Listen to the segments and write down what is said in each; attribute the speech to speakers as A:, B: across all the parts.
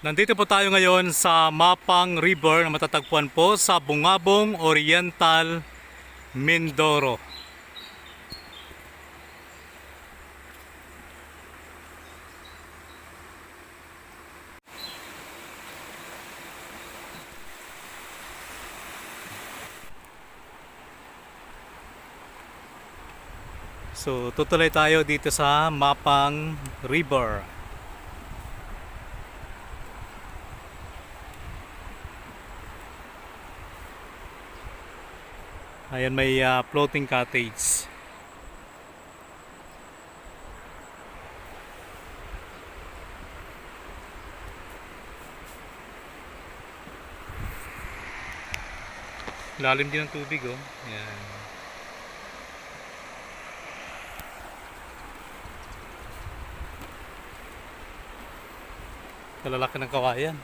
A: Nandito po tayo ngayon sa Mapang River na matatagpuan po sa Bungabong Oriental, Mindoro. So tutuloy tayo dito sa Mapang River. Ayan, may floating cottage. Lalim din ng tubig, oh. Ayan. Kalalaki ng kawayan.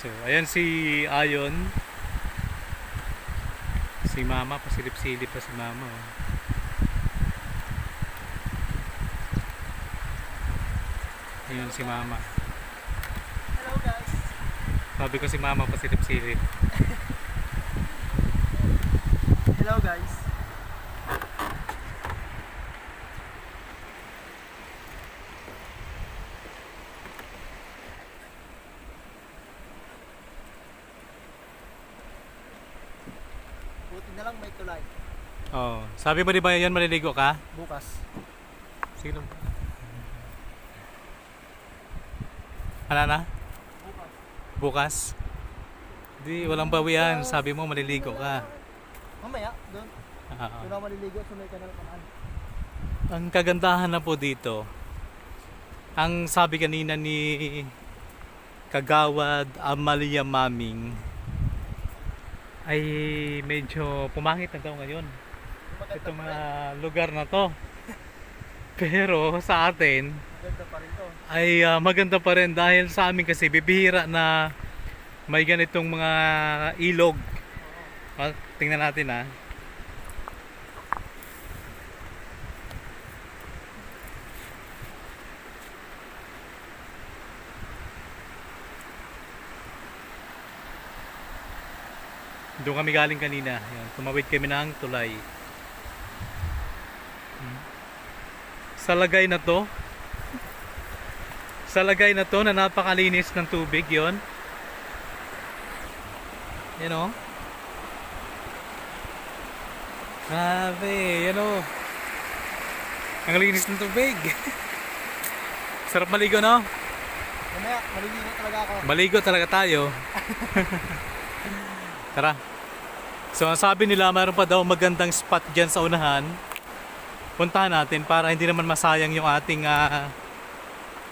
A: So, ayan si Ayon. Si Mama, pasilip-silip pa si Mama. Oh. Ayan si Mama.
B: Hello guys.
A: Sabi ko si Mama, pasilip-silip.
B: Hello guys. Buti na lang may tulay.
A: Oh, sabi mo di ba yan maliligo ka?
B: Bukas.
A: Sige lang. Ano na?
B: Bukas.
A: Bukas? Di, walang bawian. Sabi mo maliligo ka.
B: Mamaya, doon. Doon ako maliligo sa may kanal kanan.
A: Ang kagandahan na po dito, ang sabi kanina ni Kagawad Amalia Maming, ay medyo pumangit na daw ngayon itong mga lugar na to. Pero sa atin
B: Ganda pa rin to.
A: ay maganda pa rin dahil sa amin kasi bibihira na may ganitong mga ilog. Tingnan natin ha. Doon kami galing kanina. Yan, tumawid kami ng tulay. Sa lagay na to, na napakalinis ng tubig yon. Yan o. Grabe, yan o. Ang linis ng tubig. Sarap maligo, no?
B: Mamaya, maliligo talaga ako.
A: Maligo talaga tayo. Tara. So ang sabi nila, mayroon pa daw magandang spot dyan sa unahan. Puntahan natin para hindi naman masayang yung ating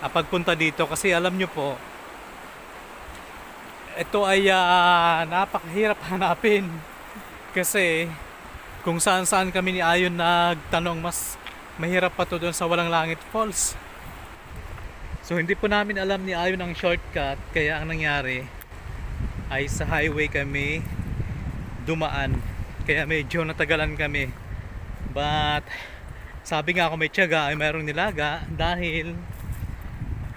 A: pagpunta dito. Kasi alam nyo po, ito ay napakahirap hanapin. Kasi kung saan saan kami ni Ayon nagtanong, mas mahirap pa to doon sa Walang Langit Falls. So hindi po namin alam ni Ayon ang shortcut. Kaya ang nangyari ay sa highway kami dumaan, kaya medyo natagalan kami. But sabi nga ako, may tiyaga ay mayroong nilaga dahil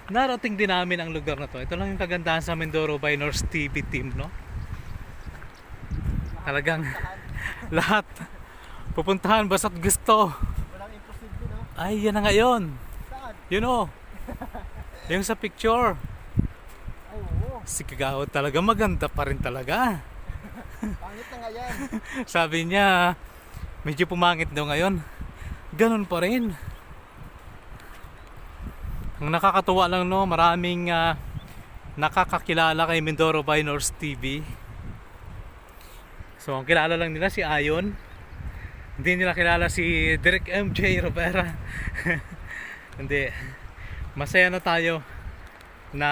A: narating din namin ang lugar na to. Ito lang yung kagandahan sa Mindoro by North TV team, no? Talagang lahat pupuntahan basta't gusto.
B: Walang imposible, no?
A: Ay, yan na ngayon.
B: Saan?
A: You know, yung sa picture,
B: Ay, oo.
A: si Kagawad talaga maganda pa rin talaga.
B: Pangit na nga yan.
A: Sabi niya, medyo pumangit daw ngayon. Ganun pa rin. Ang nakakatuwa lang, no, maraming nakakakilala kay Mindoro by North TV. So, ang kilala lang nila si Ayon. Hindi nila kilala si Direk MJ Rivera. Hindi. Masaya na tayo na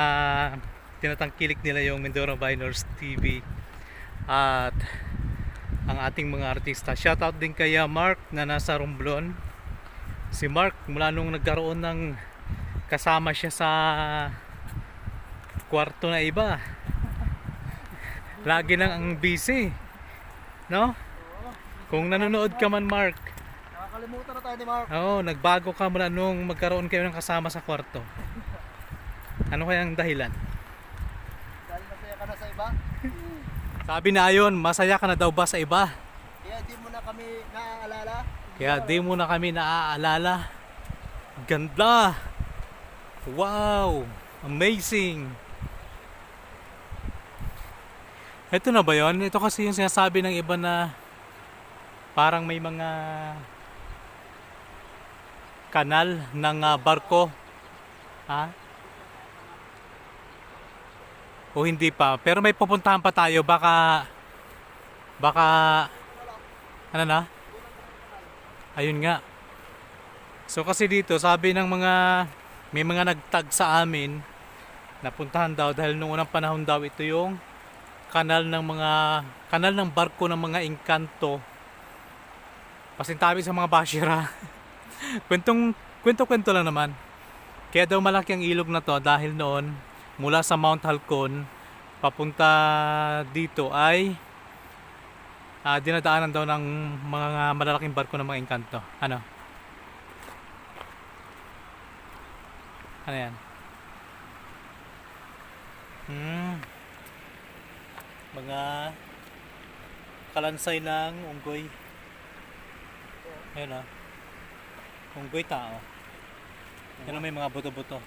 A: tinatangkilik nila yung Mindoro by North TV. At ang ating mga artista. Shoutout din kay Mark na nasa Romblon. Si Mark, mula nung nagkaroon ng kasama siya sa kwarto na iba, lagi lang ang busy, no? Kung nanonood ka man, Mark,
B: Nakalimutan na tayo ni Mark.
A: Oo, nagbago ka mula nung magkaroon kayo ng kasama sa kwarto. Ano kayang dahilan?
B: Dahil masaya ka na sa iba.
A: Sabi na Ayon, masaya ka na daw ba sa iba?
B: Kaya di mo na kami naaalala.
A: Kaya di mo na kami naaalala. Ganda! Wow! Amazing! Ito na ba yon? Ito kasi yung sinasabi ng iba na parang may mga kanal ng barko. Ha? O hindi pa. Pero may pupuntahan pa tayo. Baka ano na? Ayun nga. So kasi dito sabi ng mga may mga nagtag sa amin napuntahan daw dahil nung unang panahon daw ito yung kanal ng barko ng mga engkanto. Pasintabi sa mga bashira. Kwento lang naman. Kaya daw malaki ang ilog na to dahil noon mula sa Mount Halcon papunta dito ay dinadaanan daw ng mga malalaking barko ng mga engkanto. Ano? Ano yan? Mga kalansay ng unggoy. Ayun o. Unggoy tao. Yan may mga buto-buto.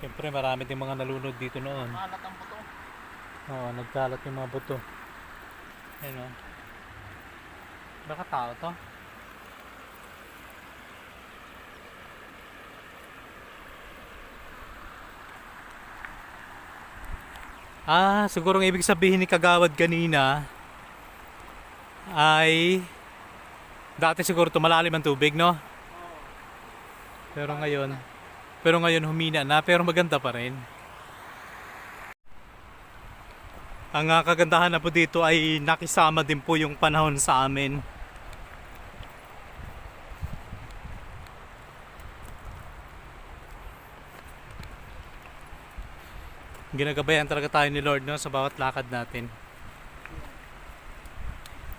A: Siyempre marami din mga nalunod dito noon.
B: Maalat ang buto.
A: Oo, nagkalat yung mga buto. Ayun o. Baka tao to? Siguro ang ibig sabihin ni Kagawad kanina ay dati siguro malalim ang tubig, no? Pero ngayon humina na, pero maganda pa rin. Ang kagandahan na po dito ay nakisama din po yung panahon sa amin. Ginagabayan talaga tayo ni Lord, no, sa bawat lakad natin.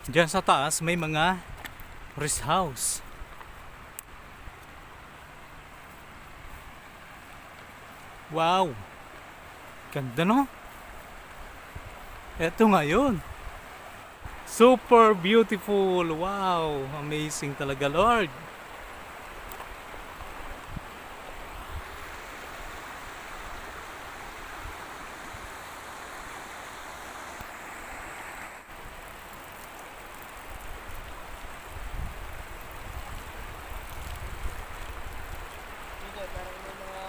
A: Diyan sa taas may mga rest house. Wow! Ganda, no? Eto nga yun. Super beautiful! Wow! Amazing talaga, Lord!
B: Hindi, parang may mga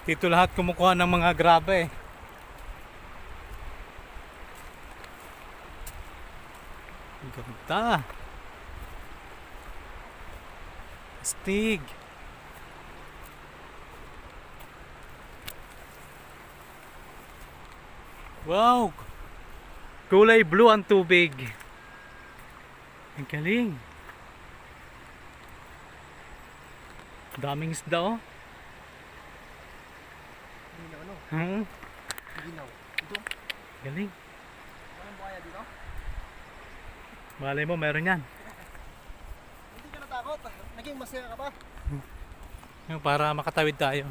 A: Dito lahat kumukuha ng mga grabe. Ang ganda. Astig. Wow! Kulay blue ang tubig. Ang galing. Daming isda, oh.
B: ginaw, ano? Ginaw. Ito,
A: Galing.
B: walang buhaya dito.
A: Malay mo, meron yan.
B: Hindi ka natakot. Naging masaya ka ba?
A: Yung para makatawid tayo.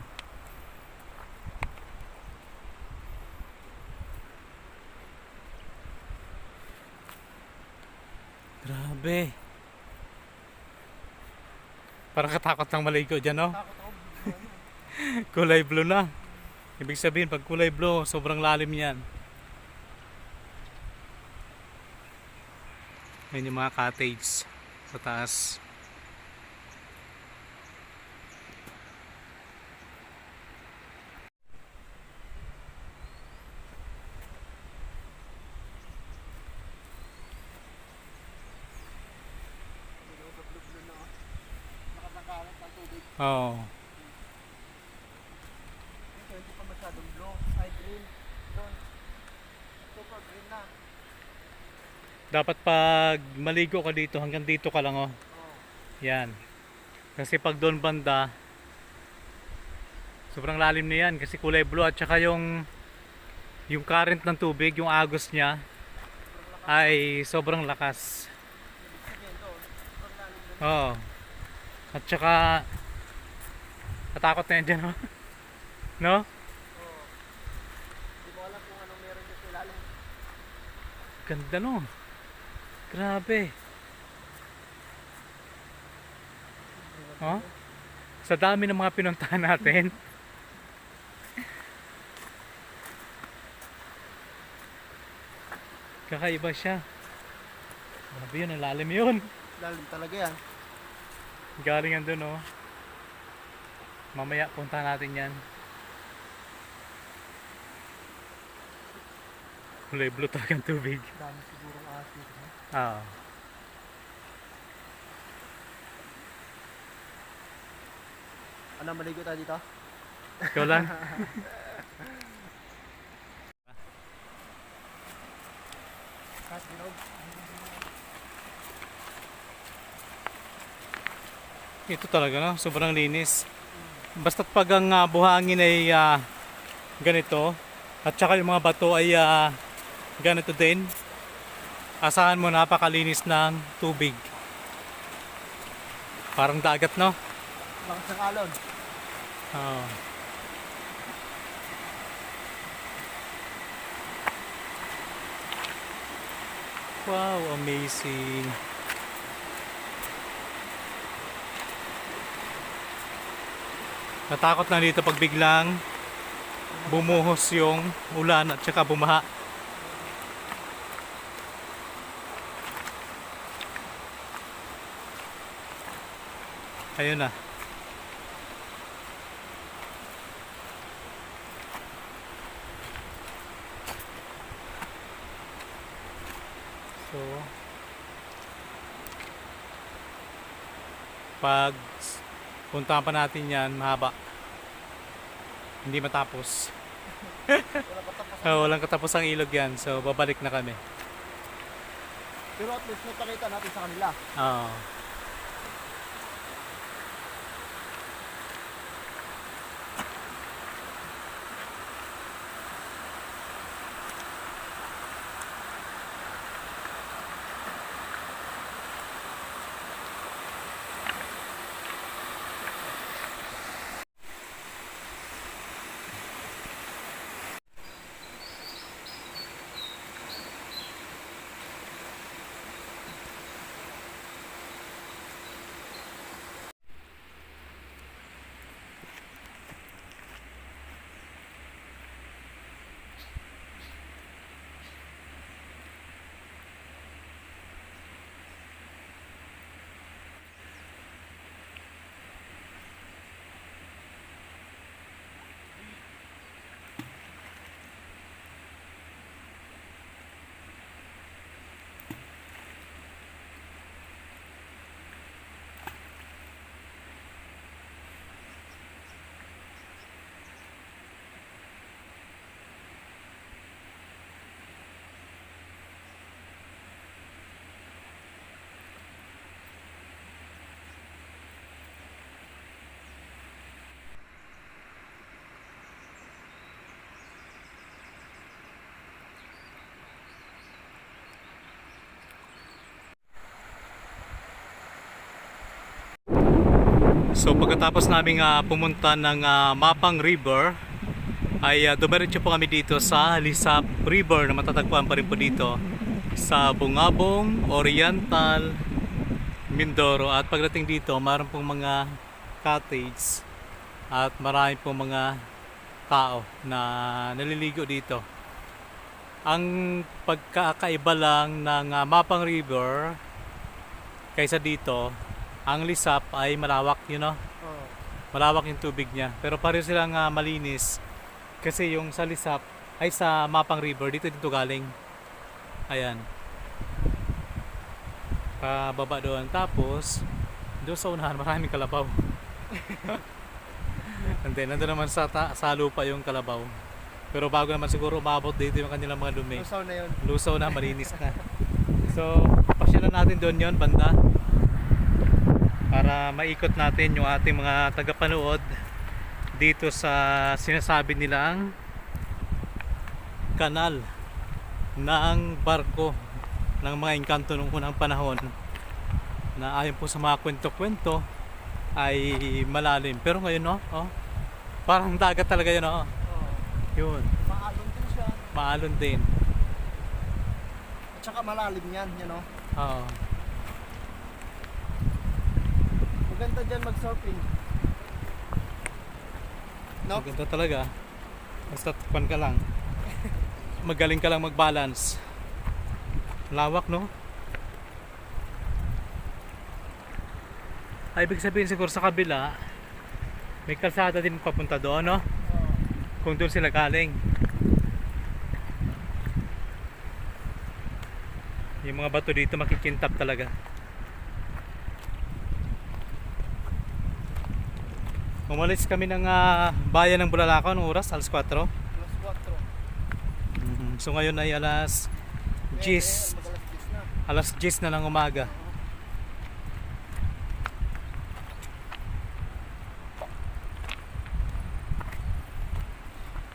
A: Grabe. Parang katakot lang maligo dyan, no?
B: Takot ako.
A: Kulay blue na. Ibig sabihin, pag kulay blue, sobrang lalim yan. Yan yung mga cottage sa taas.
B: Blue na. Nakatangkalat ang tubig.
A: Oo.
B: Ito, hindi pa masyadong blue. Ay, green. Doon. Super green na.
A: Dapat pag maligo ka dito, hanggang dito ka lang oh. Yan. Kasi pag doon banda, sobrang lalim na yan kasi kulay blue at saka yung current ng tubig, yung agos niya ay sobrang lakas. Oo. At saka natakot na yan dyan oh. No?
B: Hindi mo alam kung anong meron dyan sa ilalim.
A: Ganda no. Grabe. Oh? Sa dami ng mga pinuntahan natin. Kakaiba siya. Grabe yun, ang lalim yun.
B: Lalim talaga yan.
A: Galing andun oh. Mamaya punta natin yan. Kulay blue talaga ang tubig.
B: Dami sigurong asin.
A: Ah.
B: Ano, maligo tayo dito?
A: Ikaw lang.
B: Kahit ginog.
A: Ito talaga no, sobrang linis. Basta't pag ang buhangin ay ganito at saka yung mga bato ay ganito din, asahan mo napakalinis ng tubig. Parang dagat no?
B: Lakas ng alon.
A: Oh. Wow, amazing. Natakot lang dito pag biglang bumuhos yung ulan at saka bumaha. Ayun na. So, pag puntahan pa natin yan, mahaba. Hindi matapos.
B: Wala pa tapos.
A: Walang katapos ang ilog yan. So, babalik na kami.
B: Pero at least napakita natin sa kanila.
A: Oo. So pagkatapos naming pumunta ng Mapang River ay dumiretso po kami dito sa Lisap River na matatagpuan pa rin po dito sa Bungabong, Oriental, Mindoro. At pagdating dito mayroon pong mga cottage at marami pong mga tao na naliligo dito. Ang pagkakaiba lang ng Mapang River kaysa dito, ang Lisap ay malawak,
B: Oo.
A: malawak yung tubig niya. Pero pareho silang malinis. Kasi yung sa Lisap ay sa Mapang River, dito galing. Ayan. Pababa doon. Tapos, doon sa unahan, maraming kalabaw. And then, nandun naman sa lupa yung kalabaw. Pero bago naman siguro umabot dito yung kanilang mga dumi.
B: Lusaw na yun.
A: Lusaw na, malinis na. So, pasyalan natin doon yon banda para maikot natin yung ating mga tagapanood dito sa sinasabi nilang kanal ng barko ng mga engkanto noong unang panahon na ayon po sa mga kwento-kwento ay malalim. Pero ngayon no, oh, parang dagat talaga yun, oh.
B: Oo.
A: Yun,
B: Maalon din siya.
A: maalon din.
B: At saka malalim yan, you know.
A: Oo.
B: Maganda dyan mag-surfing. No?
A: Maganda talaga. Basta tupan ka lang. Magaling ka lang mag-balance. Lawak, no? Ay, ibig sabihin siguro sa kabila, may kalsada din papunta doon, no?
B: Oo.
A: Kung doon sila galing. Yung mga bato dito makikintab talaga. Umalis kami ng bayan ng Bulalakaw ng oras, alas 4.
B: Plus 4.
A: So ngayon ay alas 10, alas 10 na ng umaga.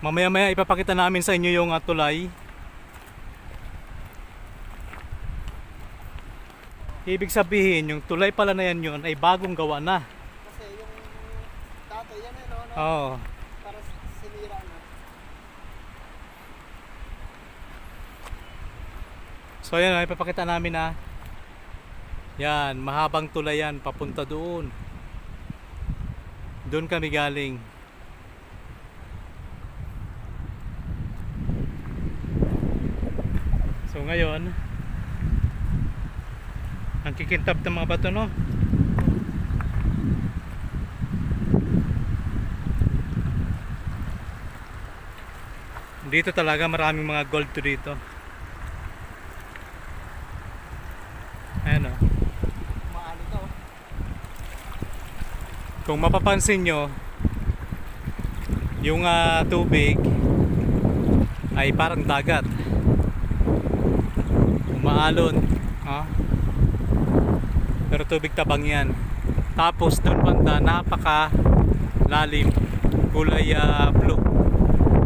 A: Mamaya-maya ipapakita namin sa inyo yung tulay. Ibig sabihin, yung tulay pala na yan yun ay bagong gawa na.
B: Kasi yung dati yan eh, no?
A: Oo.
B: Para sinira na.
A: So ayan, ipapakita namin na yan, mahabang tulay yan papunta doon. Doon kami galing. So ngayon, ang kikintab ng mga bato, no? Dito talaga maraming mga gold to dito. Ayan, oh.
B: Maalo to.
A: Kung mapapansin nyo, yung tubig ay parang dagat. Umaalon, pero tubig tabang yan. Tapos doon banda napaka lalim, kulay blue,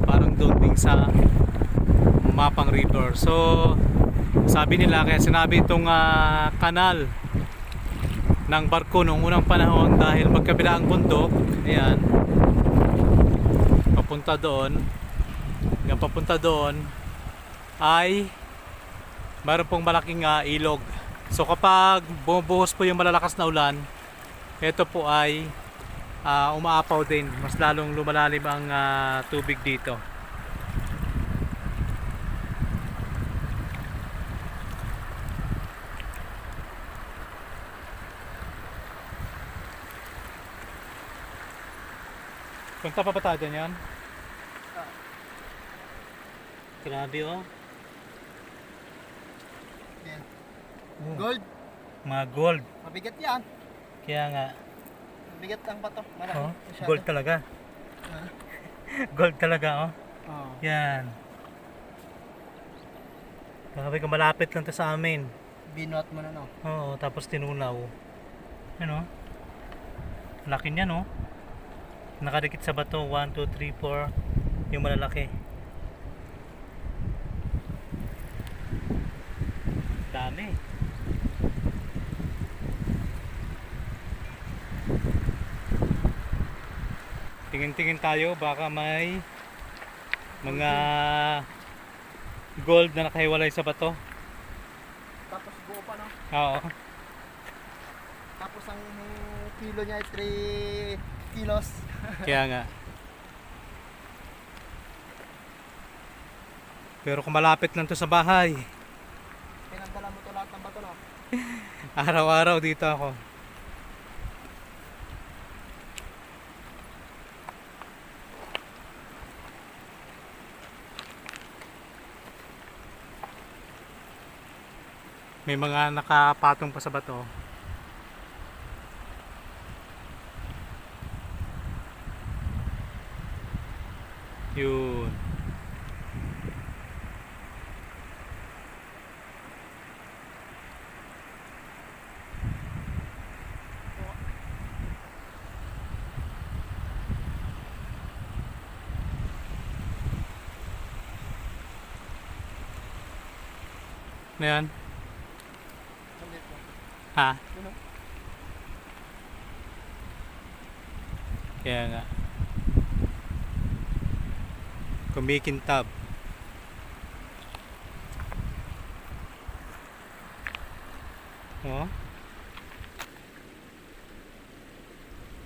A: parang doon din sa Mapang River. So sabi nila, kaya sinabi itong kanal ng barko noong unang panahon dahil magkabila ang bundok. Ayan, papunta doon, hanggang papunta doon ay mayroon pong malaking ilog. So kapag bumubuhos po yung malalakas na ulan, ito po ay umaapaw din, mas lalong lumalalim ang tubig dito. Punta pa ba tayo dyan yan? Grabe, oh.
B: Yan.
A: Oh,
B: Gold.
A: mga gold.
B: Mabigat yan.
A: Kaya nga,
B: Mabigat ang bato. Malaki.
A: oh,
B: Masyado.
A: gold talaga.
B: Ah.
A: Gold talaga, oh.
B: Oo.
A: Yan. Grabe, kung malapit lang to sa amin.
B: Binuhat mo na, no?
A: Oo, tapos tinunaw. Ano? Laki niya, no? Nakadikit sa bato. 1, 2, 3, 4. Yung malalaki. Dami. Tingin-tingin tayo, baka may mga gold na nakahiwalay sa bato.
B: Tapos buo pa, no?
A: Oo.
B: Tapos ang kilo niya ay 3 kilos.
A: Kaya nga. Pero kung malapit lang to sa bahay,
B: Pinagdala mo to lahat ng bato, no?
A: araw-araw dito ako. May mga nakapatong pa sa bato. Yun. Ano yan?
B: Nandito.
A: Ha?
B: Yun o.
A: Kaya nga. Kumikintab. Oh.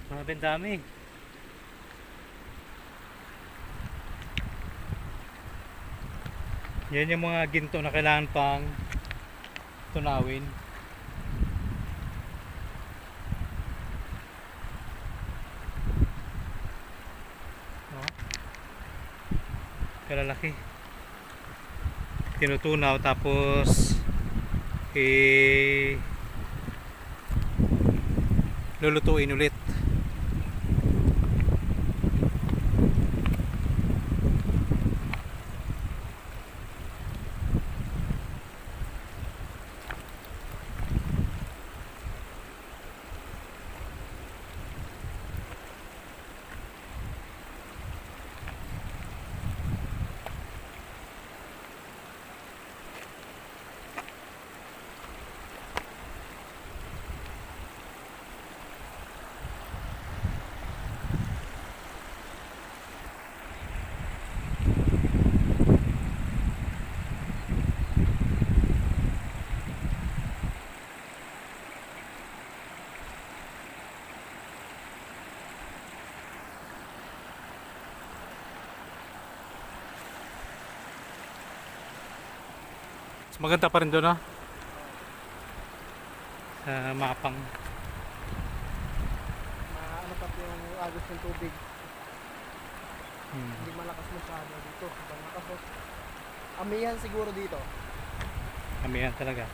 A: Grabe ang dami. Yan yung mga ginto na kailangan pang tunawin. Oh. Kalalaki. Tinutunaw tapos lulutuin ulit. Maganda pa rin doon, no? Sa mapang.
B: Ano pa yung agos ng tubig.
A: Hmm.
B: Hindi malakas masyado dito. Tapos, amihan siguro dito.
A: Kami yan talaga.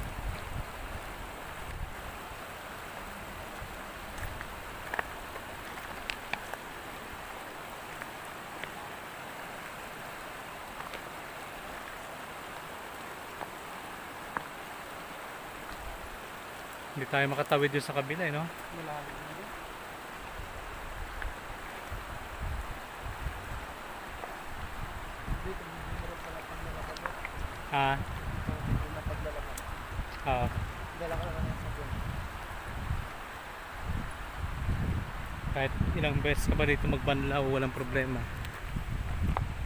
A: Hindi tayo makatawid doon sa kabila, eh, no?
B: Malalim dito. Dito, hindi mo rin pala paglalakad mo.
A: Ah,
B: Hindi na paglalakad.
A: oo.
B: Dala ka lang sa dyan.
A: Kahit ilang beses ka ba dito magbanlaw, walang problema.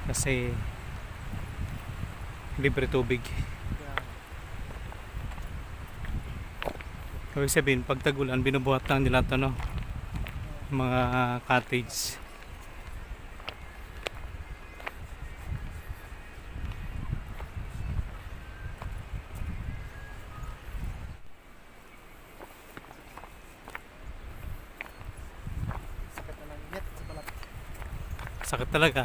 A: Kasi libre tubig.
B: Yan.
A: Ibig sabihin, pag tagulan, binubuhat lang nila ito, no? Mga cottage.
B: Sakit na ng init sa balat.
A: Sakit talaga.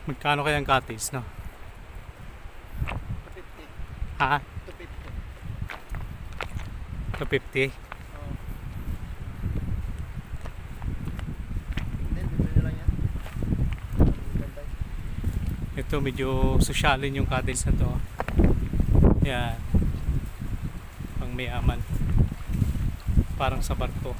A: Magkano kaya ang cottage, no?
B: 250.
A: Ha? 250?
B: 250. Oo. Then, bibili nyo lang yan. Ganda eh.
A: Ito medyo sosyalin yung cottage na to. Yan. Pang mayaman. Parang sa barko.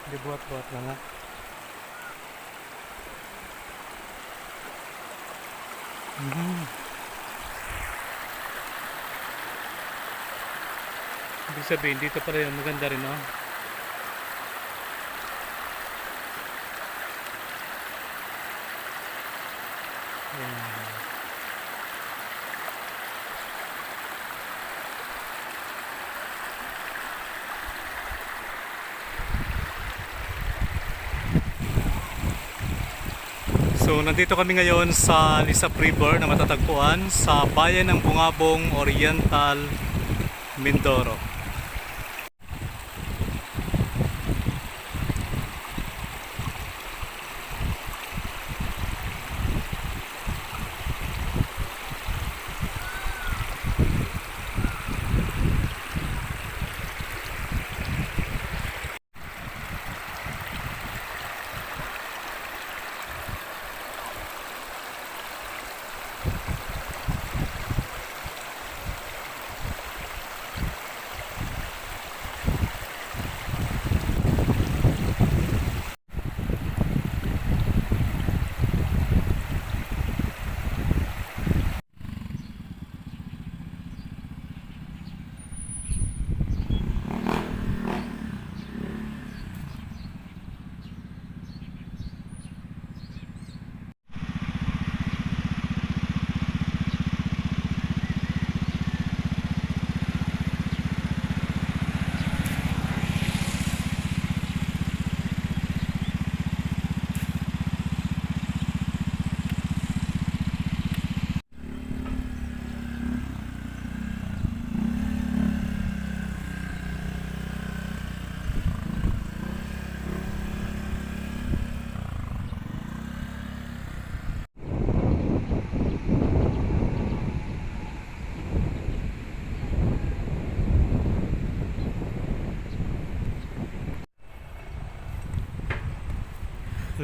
A: Di buhat-buhat lang, ha. Ibig sabihin, dito pa rin maganda rin, no? Ayan. So nandito kami ngayon sa Lisap River na matatagpuan sa bayan ng Bungabong, Oriental, Mindoro.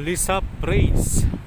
A: Lisa Praise.